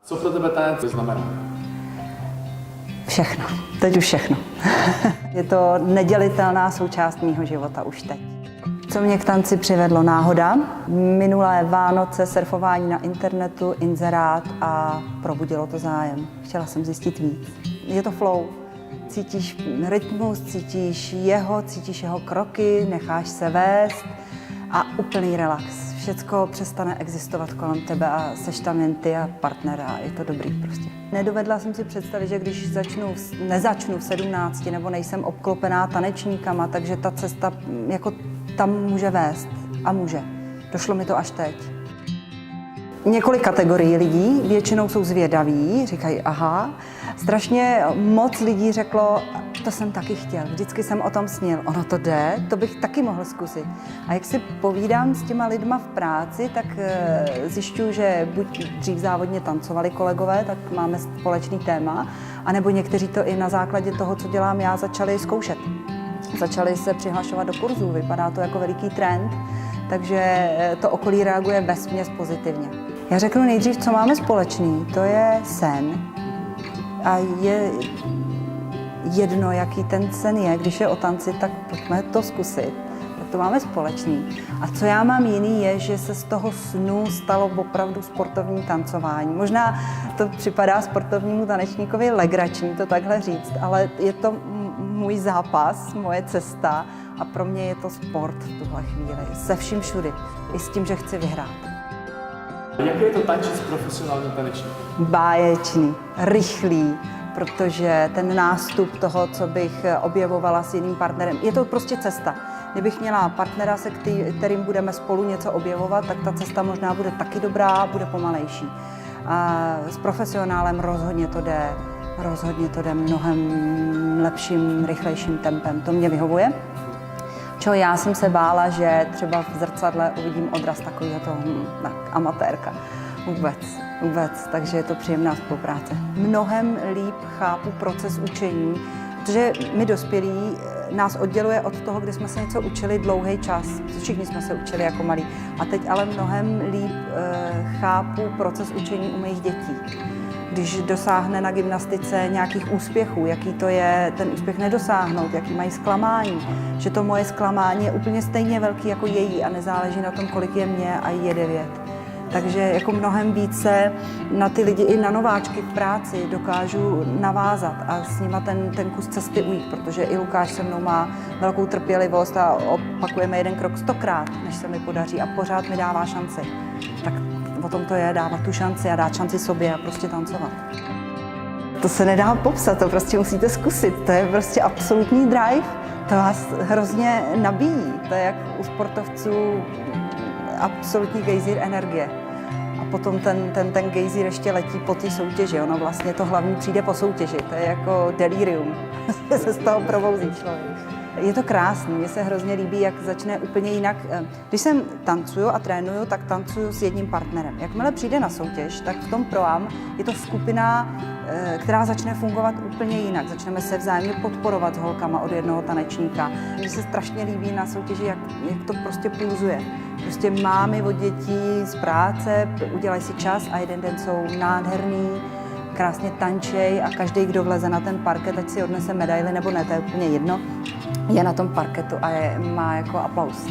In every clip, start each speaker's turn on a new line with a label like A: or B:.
A: Co pro tebe tanec znamená?
B: Všechno. Teď už všechno. Je to nedělitelná součást mýho života už teď. Co mě k tanci přivedlo? Náhoda. Minulé Vánoce, surfování na internetu, inzerát a probudilo to zájem. Chtěla jsem zjistit víc. Je to flow. Cítíš rytmus, cítíš jeho kroky, necháš se vést a úplný relax. Všecko přestane existovat kolem tebe a seš tam jen ty a partner a je to dobrý prostě. Nedovedla jsem si představit, že když nezačnu v 17 nebo nejsem obklopená tanečníkama, takže ta cesta jako tam může vést a může. Došlo mi to až teď. Několik kategorií lidí, většinou jsou zvědaví, říkají aha. Strašně moc lidí řeklo, to jsem taky chtěl, vždycky jsem o tom snil. Ono to jde, to bych taky mohl zkusit. A jak si povídám s těma lidma v práci, tak zjišťuju, že buď dřív závodně tancovali kolegové, tak máme společný téma, anebo někteří to i na základě toho, co dělám já, začali zkoušet. Začali se přihlašovat do kurzů, vypadá to jako veliký trend, takže to okolí reaguje vesměs pozitivně. Já řeknu nejdřív, co máme společný, to je sen. A je jedno, jaký ten sen je, když je o tanci, tak pojďme to zkusit. Tak to máme společný. A co já mám jiný je, že se z toho snu stalo opravdu sportovní tancování. Možná to připadá sportovnímu tanečníkovi legrační to takhle říct, ale je to můj zápas, moje cesta a pro mě je to sport v tuhle chvíli. Se vším všudy. I s tím, že chci vyhrát.
A: Jak je to tančit s profesionálním tanečníkem?
B: Báječný, rychlý, protože ten nástup toho, co bych objevovala s jiným partnerem, je to prostě cesta. Kdybych měla partnera, se kterým budeme spolu něco objevovat, tak ta cesta možná bude taky dobrá, bude pomalejší. A s profesionálem rozhodně to jde mnohem lepším, rychlejším tempem. To mě vyhovuje. Čeho já jsem se bála, že třeba v zrcadle uvidím odraz takového toho, tak amatérka. Vůbec, takže je to příjemná spolupráce. Mnohem líp chápu proces učení, protože my dospělí nás odděluje od toho, kde jsme se něco učili dlouhý čas. Všichni jsme se učili jako malí. A teď ale mnohem líp chápu proces učení u mých dětí. Když dosáhne na gymnastice nějakých úspěchů, jaký to je ten úspěch nedosáhnout, jaký mají zklamání, že to moje zklamání je úplně stejně velký jako její a nezáleží na tom, kolik je mě a jí je 9. Takže jako mnohem více na ty lidi i na nováčky v práci dokážu navázat a s nima ten kus cesty ujít, protože i Lukáš se mnou má velkou trpělivost a opakujeme jeden krok 100krát, než se mi podaří a pořád mi dává šanci. Tak o tom to je, dávat tu šanci a dát šanci sobě a prostě tancovat. To se nedá popsat, to prostě musíte zkusit, to je prostě absolutní drive, to vás hrozně nabíjí, to je jak u sportovců absolutní gejzír energie. A potom ten gejzír ještě letí po té soutěži, ono vlastně to hlavní přijde po soutěži, to je jako delirium, se z toho probouzí člověk. Je to krásný, mně se hrozně líbí, jak začne úplně jinak. Když jsem tancuju a trénuju, tak tancuju s jedním partnerem. Jakmile přijde na soutěž, tak v tom proam je to skupina, která začne fungovat úplně jinak. Začneme se vzájemně podporovat s holkama od jednoho tanečníka. Mně se strašně líbí na soutěži, jak to prostě pulzuje. Prostě mámy od dětí z práce udělají si čas a jeden den jsou nádherný, krásně tančej a každý, kdo vleze na ten parket, ať si odnese medaili nebo ne, to je úplně jedno, je na tom parketu a má jako aplaus.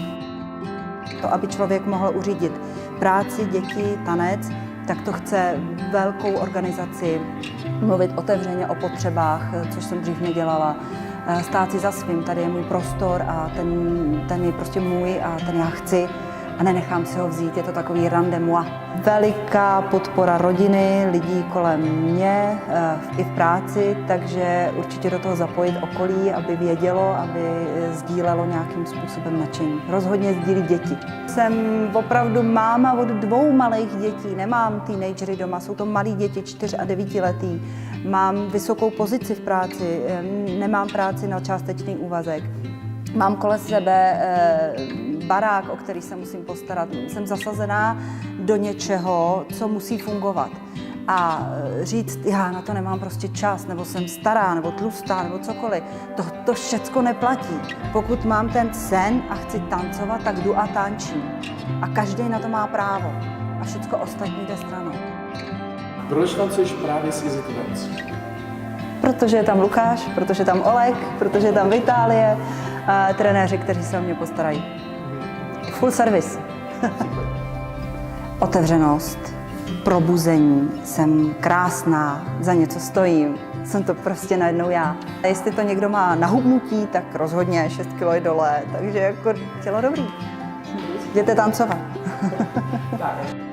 B: To, aby člověk mohl uřídit práci, děti, tanec, tak to chce velkou organizaci, mluvit otevřeně o potřebách, což jsem dřív nedělala, stát si za svým, tady je můj prostor a ten je prostě můj a ten já chci a nenechám si ho vzít, je to takový rendez-moi. Veliká podpora rodiny, lidí kolem mě i v práci, takže určitě do toho zapojit okolí, aby vědělo, aby sdílelo nějakým způsobem nadšení. Rozhodně sdílit děti. Jsem opravdu máma od 2 malých dětí, nemám teenagery doma, jsou to malí děti, 4 a 9 letý. Mám vysokou pozici v práci, nemám práci na částečný úvazek. Mám kolem sebe barák, o který se musím postarat. Jsem zasazená do něčeho, co musí fungovat. A říct, já na to nemám prostě čas, nebo jsem stará, nebo tlustá, nebo cokoliv, to všecko neplatí. Pokud mám ten sen a chci tancovat, tak jdu a tančím. A každý na to má právo. A všecko ostatní jde stranou.
A: Proč tancuješ právě s Easy to Dance?
B: Protože je tam Lukáš, protože je tam Oleg, protože je tam Vitálie, trenéři, kteří se o mě postarají. Full service. Otevřenost, probuzení, jsem krásná, za něco stojím, jsem to prostě najednou já. A jestli to někdo má na hubnutí, tak rozhodně 6 kg je dole, takže jako tělo dobrý. Jděte tancovat.
A: Tak.